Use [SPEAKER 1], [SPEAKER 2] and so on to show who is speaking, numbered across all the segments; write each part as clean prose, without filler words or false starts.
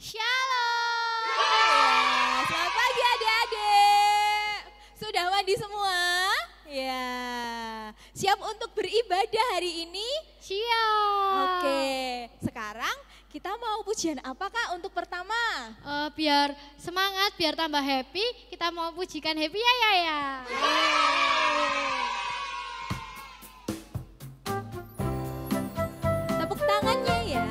[SPEAKER 1] Shalom. Ya, selamat pagi adik-adik. Sudah mandi semua? Ya. Siap untuk beribadah hari ini?
[SPEAKER 2] Siap.
[SPEAKER 1] Oke. Sekarang kita mau pujian apa Kak untuk pertama?
[SPEAKER 2] Biar semangat, biar tambah happy, kita mau pujikan happy ya.
[SPEAKER 1] Tepuk tangannya ya.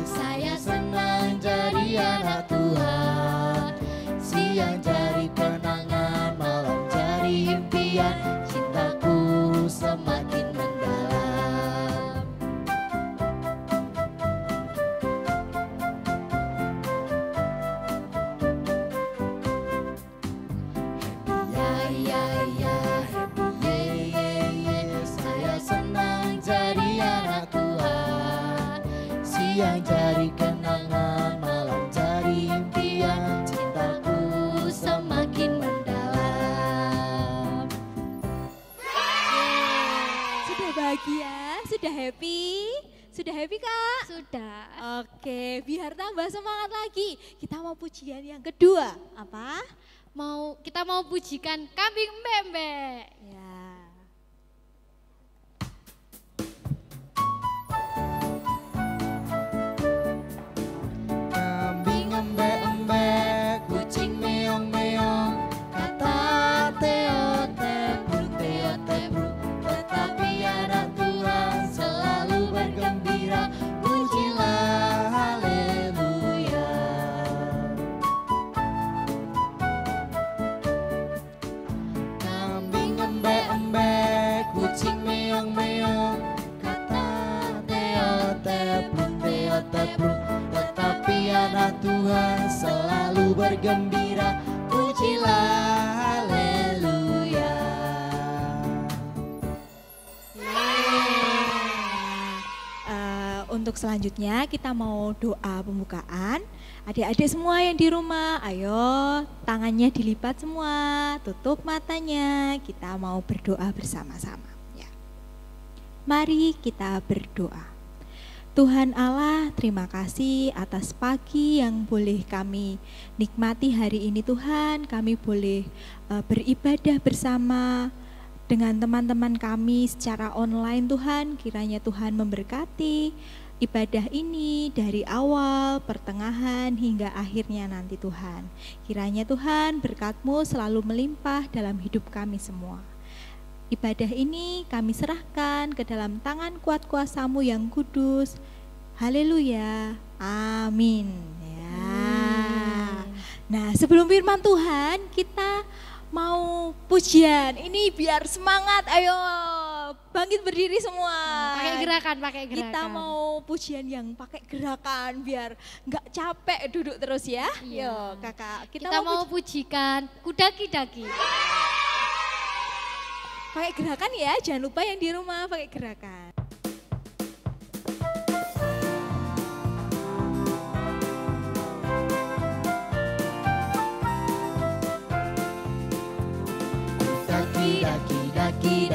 [SPEAKER 3] Saya senang jadi anak Tuhan. Siang jadi kenangan, malam jadi impian. Cintaku semakin mendalam. Saya senang jadi anak Tuhan. Siang jadi kenangan, malam jadi impian. Cintaku semakin mendalam.
[SPEAKER 1] Sudah bahagia? Sudah happy? Sudah happy Kak?
[SPEAKER 2] Sudah.
[SPEAKER 1] Oke, biar tambah semangat lagi. Kita mau pujian yang kedua. Apa?
[SPEAKER 2] Kita mau pujikan kambing mbek-mbek.
[SPEAKER 1] Ya.
[SPEAKER 3] Kambing embek-embek, kucing meong-meong, kata Teo tebruk, tetapi anak Tuhan selalu bergembira, pujilah haleluya. Kambing embek-embek, kucing meong-meong, kata Teo tebruk, tetapi anak Tuhan selalu bergembira, pujilah haleluya.
[SPEAKER 1] Untuk selanjutnya kita mau doa pembukaan. Adik-adik semua yang di rumah, ayo tangannya dilipat semua, tutup matanya. Kita mau berdoa bersama-sama. Ya. Mari kita berdoa. Tuhan Allah, terima kasih atas pagi yang boleh kami nikmati hari ini Tuhan. Kami boleh beribadah bersama dengan teman-teman kami secara online Tuhan. Kiranya Tuhan memberkati ibadah ini dari awal, pertengahan, hingga akhirnya nanti Tuhan. Kiranya Tuhan berkat-Mu selalu melimpah dalam hidup kami semua. Ibadah ini kami serahkan ke dalam tangan kuat kuasa-Mu yang kudus. Haleluya. Amin. Ya. Nah, sebelum firman Tuhan, kita mau pujian. Ini biar semangat. Ayo, bangkit berdiri semua.
[SPEAKER 2] Pakai gerakan.
[SPEAKER 1] Kita mau pujian yang pakai gerakan biar nggak capek duduk terus ya.
[SPEAKER 2] Iya.
[SPEAKER 1] Yo, Kakak.
[SPEAKER 2] Kita mau pujikan kudaki-daki.
[SPEAKER 1] Pakai gerakan ya, jangan lupa yang di rumah pakai gerakan.
[SPEAKER 3] Daki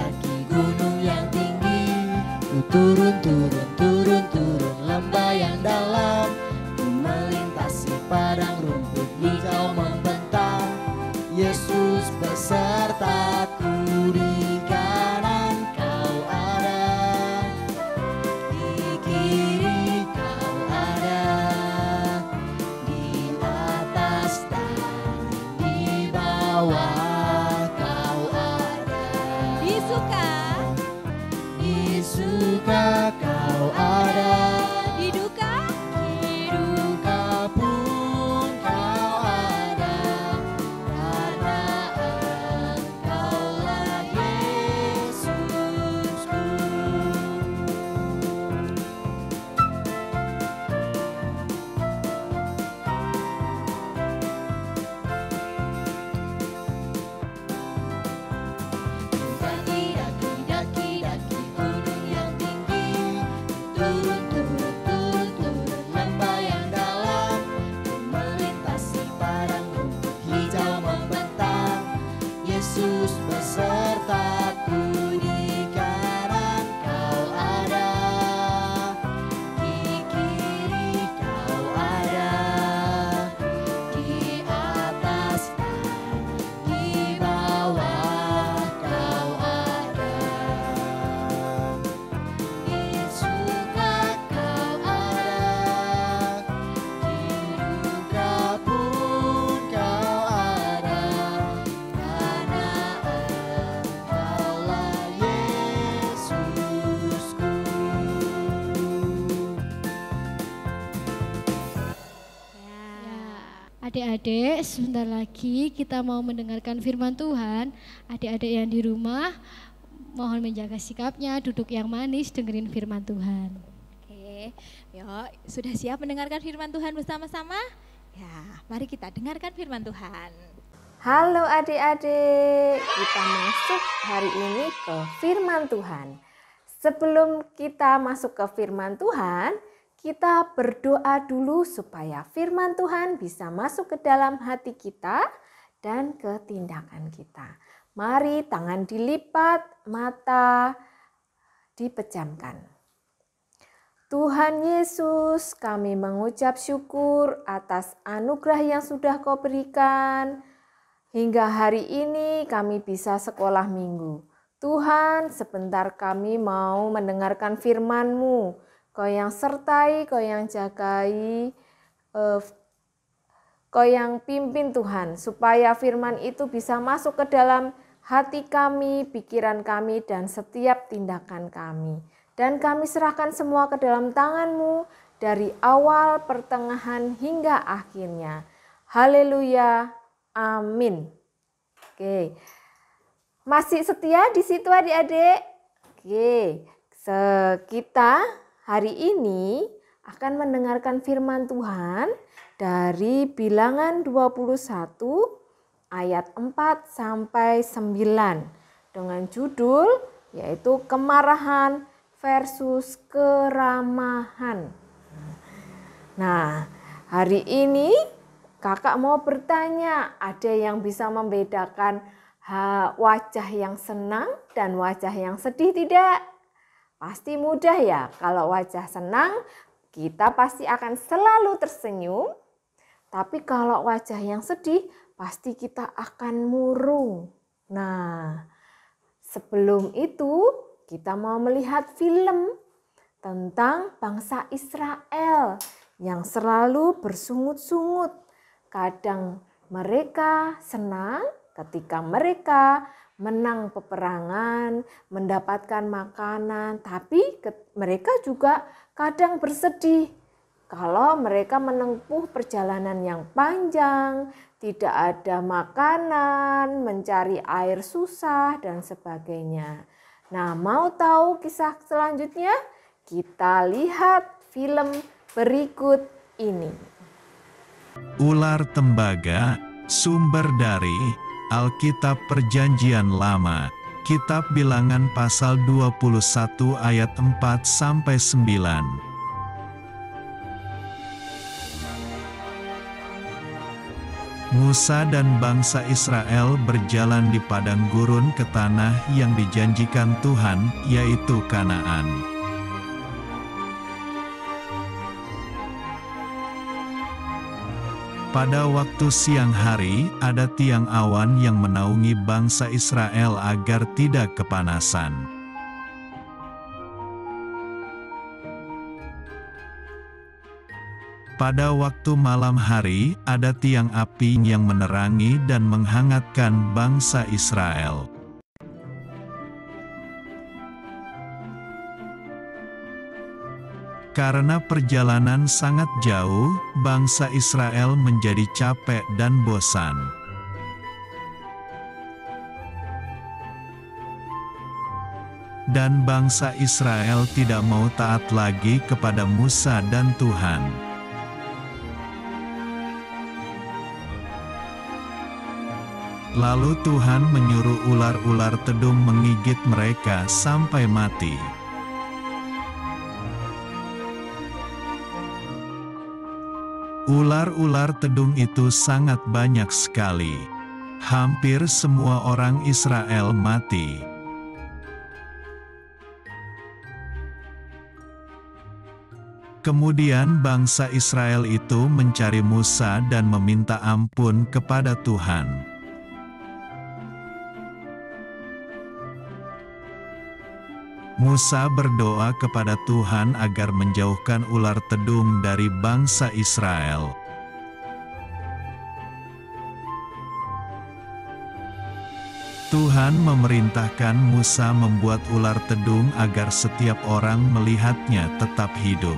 [SPEAKER 3] gunung yang tinggi, turun lembah yang dalam, melintasi padang rumput hijau membentang. Yesus besertaku, di kanan kau ada, di kiri kau ada, di atas dan di bawah. Suka kau ada,
[SPEAKER 1] Di duka
[SPEAKER 3] pun kau ada, karena Engkau
[SPEAKER 2] Adik-adik, sebentar lagi kita mau mendengarkan firman Tuhan. Adik-adik yang di rumah, mohon menjaga sikapnya, duduk yang manis, dengerin firman Tuhan.
[SPEAKER 1] Oke, yuk sudah siap mendengarkan firman Tuhan bersama-sama? Ya, mari kita dengarkan firman Tuhan.
[SPEAKER 4] Halo adik-adik, kita masuk hari ini ke firman Tuhan. Sebelum kita masuk ke firman Tuhan, kita berdoa dulu supaya firman Tuhan bisa masuk ke dalam hati kita dan ke tindakan kita. Mari tangan dilipat, mata dipejamkan. Tuhan Yesus, kami mengucap syukur atas anugerah yang sudah Kau berikan. Hingga hari ini kami bisa sekolah minggu. Tuhan, sebentar kami mau mendengarkan firman-Mu. Kau yang sertai, Kau yang jagai, Kau yang pimpin Tuhan, supaya firman itu bisa masuk ke dalam hati kami, pikiran kami, dan setiap tindakan kami. Dan kami serahkan semua ke dalam tangan-Mu, dari awal, pertengahan, hingga akhirnya. Haleluya, amin. Oke, masih setia di situ adik-adik? Oke, kita hari ini akan mendengarkan firman Tuhan dari Bilangan 21 ayat 4 sampai 9 dengan judul yaitu kemarahan versus keramahan. Nah, hari ini kakak mau bertanya, ada yang bisa membedakan wajah yang senang dan wajah yang sedih tidak? Pasti mudah ya, kalau wajah senang kita pasti akan selalu tersenyum. Tapi kalau wajah yang sedih pasti kita akan murung. Nah, sebelum itu kita mau melihat film tentang bangsa Israel yang selalu bersungut-sungut. Kadang mereka senang ketika mereka menang peperangan, mendapatkan makanan, tapi mereka juga kadang bersedih kalau mereka menempuh perjalanan yang panjang, tidak ada makanan, mencari air susah, dan sebagainya. Nah, mau tahu kisah selanjutnya? Kita lihat film berikut ini.
[SPEAKER 5] Ular tembaga, sumber dari Alkitab Perjanjian Lama, Kitab Bilangan pasal 21 ayat 4 sampai 9. Musa dan bangsa Israel berjalan di padang gurun ke tanah yang dijanjikan Tuhan, yaitu Kanaan. Pada waktu siang hari, ada tiang awan yang menaungi bangsa Israel agar tidak kepanasan. Pada waktu malam hari, ada tiang api yang menerangi dan menghangatkan bangsa Israel. Karena perjalanan sangat jauh, bangsa Israel menjadi capek dan bosan. Dan bangsa Israel tidak mau taat lagi kepada Musa dan Tuhan. Lalu Tuhan menyuruh ular-ular tedung menggigit mereka sampai mati. Ular-ular tedung itu sangat banyak sekali. Hampir semua orang Israel mati. Kemudian bangsa Israel itu mencari Musa dan meminta ampun kepada Tuhan. Musa berdoa kepada Tuhan agar menjauhkan ular tedung dari bangsa Israel. Tuhan memerintahkan Musa membuat ular tedung agar setiap orang melihatnya tetap hidup.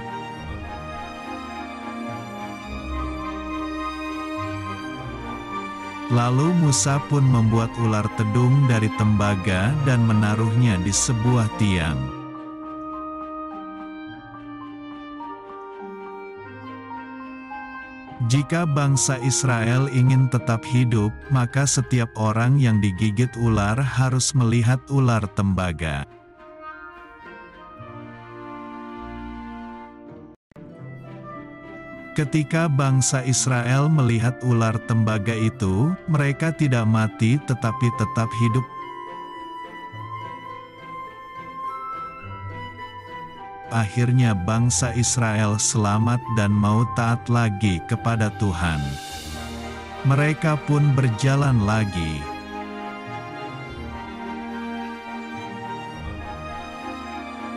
[SPEAKER 5] Lalu Musa pun membuat ular tedung dari tembaga dan menaruhnya di sebuah tiang. Jika bangsa Israel ingin tetap hidup, maka setiap orang yang digigit ular harus melihat ular tembaga. Ketika bangsa Israel melihat ular tembaga itu, mereka tidak mati tetapi tetap hidup. Akhirnya bangsa Israel selamat dan mau taat lagi kepada Tuhan. Mereka pun berjalan lagi.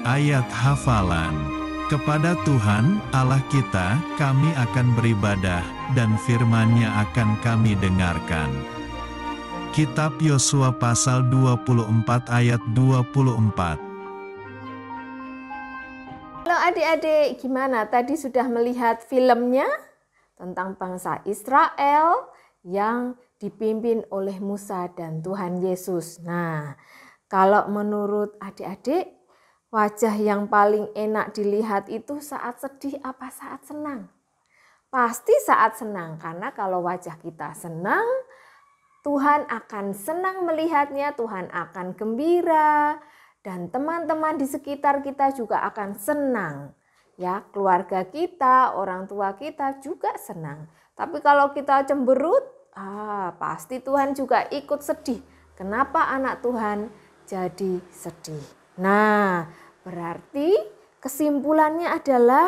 [SPEAKER 5] Ayat hafalan. Kepada Tuhan, Allah kita, kami akan beribadah, dan firman-Nya akan kami dengarkan. Kitab Yosua pasal 24 ayat 24.
[SPEAKER 4] Halo adik-adik, gimana? Tadi sudah melihat filmnya tentang bangsa Israel yang dipimpin oleh Musa dan Tuhan Yesus. Nah, kalau menurut adik-adik, wajah yang paling enak dilihat itu saat sedih apa saat senang? Pasti saat senang, karena kalau wajah kita senang, Tuhan akan senang melihatnya, Tuhan akan gembira, dan teman-teman di sekitar kita juga akan senang. Ya, keluarga kita, orang tua kita juga senang. Tapi kalau kita cemberut, pasti Tuhan juga ikut sedih. Kenapa anak Tuhan jadi sedih? Nah, berarti kesimpulannya adalah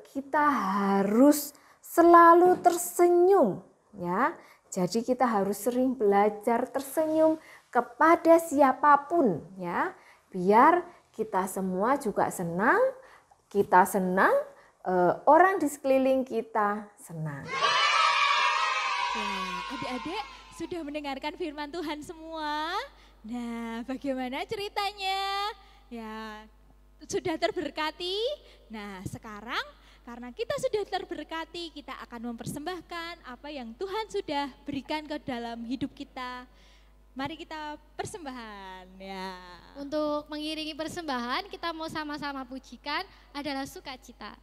[SPEAKER 4] kita harus selalu tersenyum, ya. Jadi kita harus sering belajar tersenyum kepada siapapun, ya. Biar kita semua juga senang, kita senang, orang di sekeliling kita senang.
[SPEAKER 1] Ya, adik-adik sudah mendengarkan firman Tuhan semua. Nah, bagaimana ceritanya? Ya, sudah terberkati. Nah, sekarang karena kita sudah terberkati, kita akan mempersembahkan apa yang Tuhan sudah berikan ke dalam hidup kita. Mari kita persembahan, ya.
[SPEAKER 2] Untuk mengiringi persembahan, kita mau sama-sama pujikan adalah sukacita.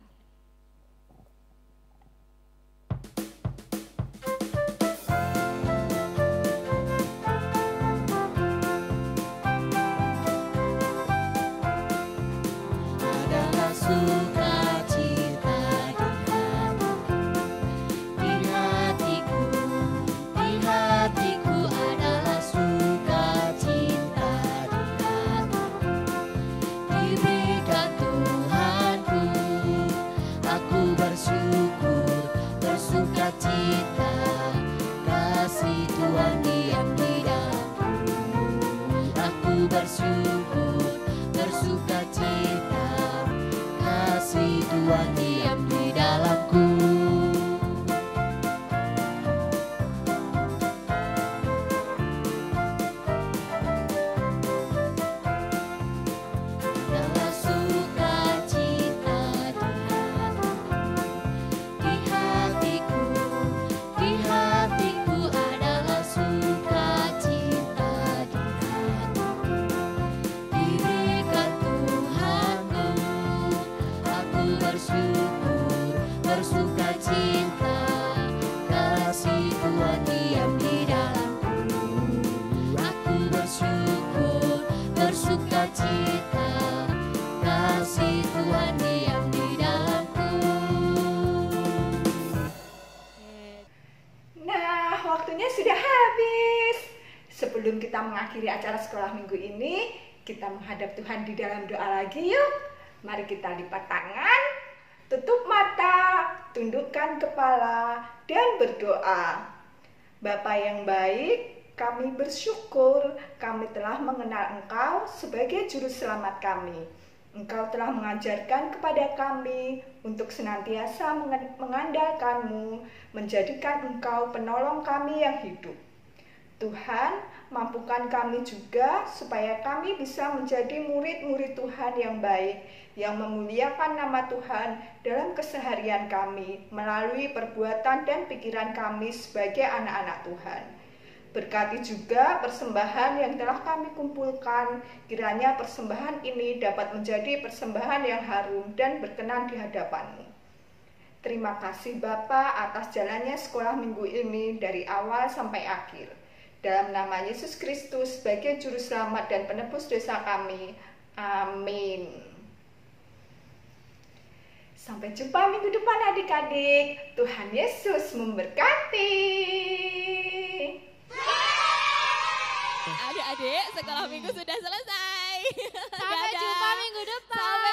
[SPEAKER 6] Sebelum kita mengakhiri acara sekolah minggu ini, kita menghadap Tuhan di dalam doa lagi yuk. Mari kita lipat tangan, tutup mata, tundukkan kepala, dan berdoa. Bapa yang baik, kami bersyukur kami telah mengenal Engkau sebagai Juru Selamat kami. Engkau telah mengajarkan kepada kami untuk senantiasa mengandalkan-Mu, menjadikan Engkau penolong kami yang hidup. Tuhan, mampukan kami juga supaya kami bisa menjadi murid-murid Tuhan yang baik, yang memuliakan nama Tuhan dalam keseharian kami, melalui perbuatan dan pikiran kami sebagai anak-anak Tuhan. Berkati juga persembahan yang telah kami kumpulkan, kiranya persembahan ini dapat menjadi persembahan yang harum dan berkenan di hadapan-Mu. Terima kasih Bapa atas jalannya sekolah minggu ini dari awal sampai akhir. Dalam nama Yesus Kristus sebagai Juru Selamat dan Penebus dosa kami. Amin. Sampai jumpa minggu depan adik-adik. Tuhan Yesus memberkati.
[SPEAKER 7] Adik-adik, sekolah minggu sudah selesai.
[SPEAKER 2] Sampai jumpa minggu depan.
[SPEAKER 7] Sampai